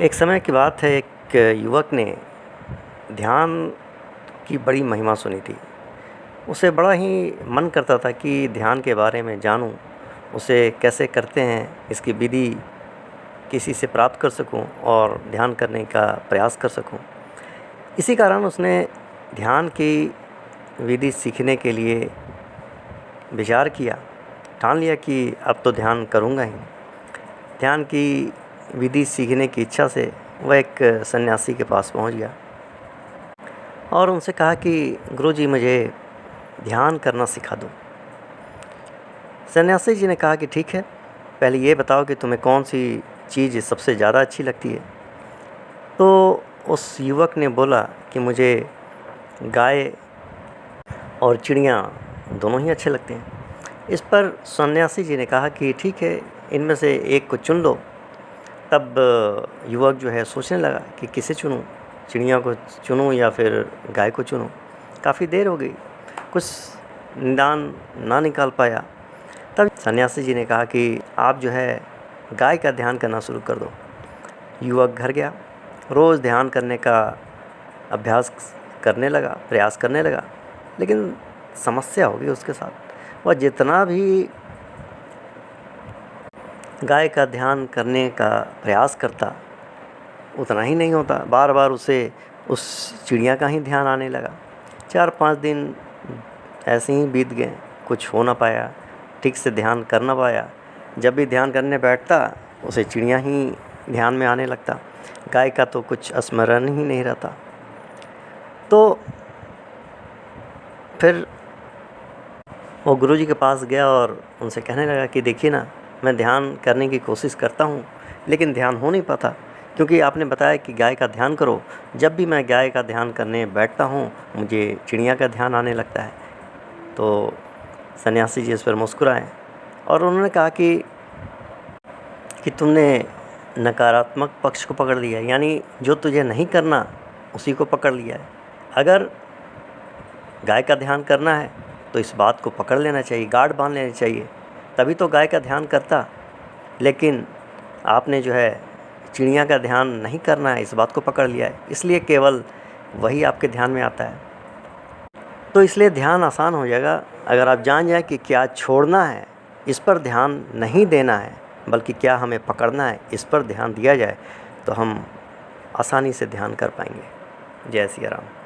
एक समय की बात है, एक युवक ने ध्यान की बड़ी महिमा सुनी थी। उसे बड़ा ही मन करता था कि ध्यान के बारे में जानूं, उसे कैसे करते हैं, इसकी विधि किसी से प्राप्त कर सकूं और ध्यान करने का प्रयास कर सकूं। इसी कारण उसने ध्यान की विधि सीखने के लिए विचार किया, ठान लिया कि अब तो ध्यान करूंगा ही। ध्यान की विधि सीखने की इच्छा से वह एक सन्यासी के पास पहुंच गया और उनसे कहा कि गुरुजी, मुझे ध्यान करना सिखा दो। सन्यासी जी ने कहा कि ठीक है, पहले ये बताओ कि तुम्हें कौन सी चीज़ सबसे ज़्यादा अच्छी लगती है। तो उस युवक ने बोला कि मुझे गाय और चिड़ियाँ दोनों ही अच्छे लगते हैं। इस पर सन्यासी जी ने कहा कि ठीक है, इनमें से एक को चुन लो। तब युवक जो है सोचने लगा कि किसे चुनूं, चिड़िया को चुनूं या फिर गाय को चुनूं। काफ़ी देर हो गई, कुछ निदान ना निकाल पाया। तब सन्यासी जी ने कहा कि आप जो है गाय का ध्यान करना शुरू कर दो। युवक घर गया, रोज़ ध्यान करने का अभ्यास करने लगा, प्रयास करने लगा, लेकिन समस्या हो गई उसके साथ। वह जितना भी गाय का ध्यान करने का प्रयास करता, उतना ही नहीं होता। बार बार उसे उस चिड़िया का ही ध्यान आने लगा। 4-5 दिन ऐसे ही बीत गए, कुछ हो ना पाया, ठीक से ध्यान कर ना पाया। जब भी ध्यान करने बैठता, उसे चिड़िया ही ध्यान में आने लगता, गाय का तो कुछ स्मरण ही नहीं रहता। तो फिर वो गुरुजी के पास गया और उनसे कहने लगा कि देखिए ना, मैं ध्यान करने की कोशिश करता हूँ, लेकिन ध्यान हो नहीं पाता, क्योंकि आपने बताया कि गाय का ध्यान करो। जब भी मैं गाय का ध्यान करने बैठता हूँ, मुझे चिड़िया का ध्यान आने लगता है। तो सन्यासी जी इस पर मुस्कुराए और उन्होंने कहा कि तुमने नकारात्मक पक्ष को पकड़ लिया है, यानी जो तुझे नहीं करना उसी को पकड़ लिया है। अगर गाय का ध्यान करना है तो इस बात को पकड़ लेना चाहिए, गार्ड बांध लेनी चाहिए, तभी तो गाय का ध्यान करता। लेकिन आपने जो है चिड़िया का ध्यान नहीं करना है, इस बात को पकड़ लिया है, इसलिए केवल वही आपके ध्यान में आता है। तो इसलिए ध्यान आसान हो जाएगा अगर आप जान जाए कि क्या छोड़ना है, इस पर ध्यान नहीं देना है, बल्कि क्या हमें पकड़ना है, इस पर ध्यान दिया जाए, तो हम आसानी से ध्यान कर पाएंगे। जय सिया राम।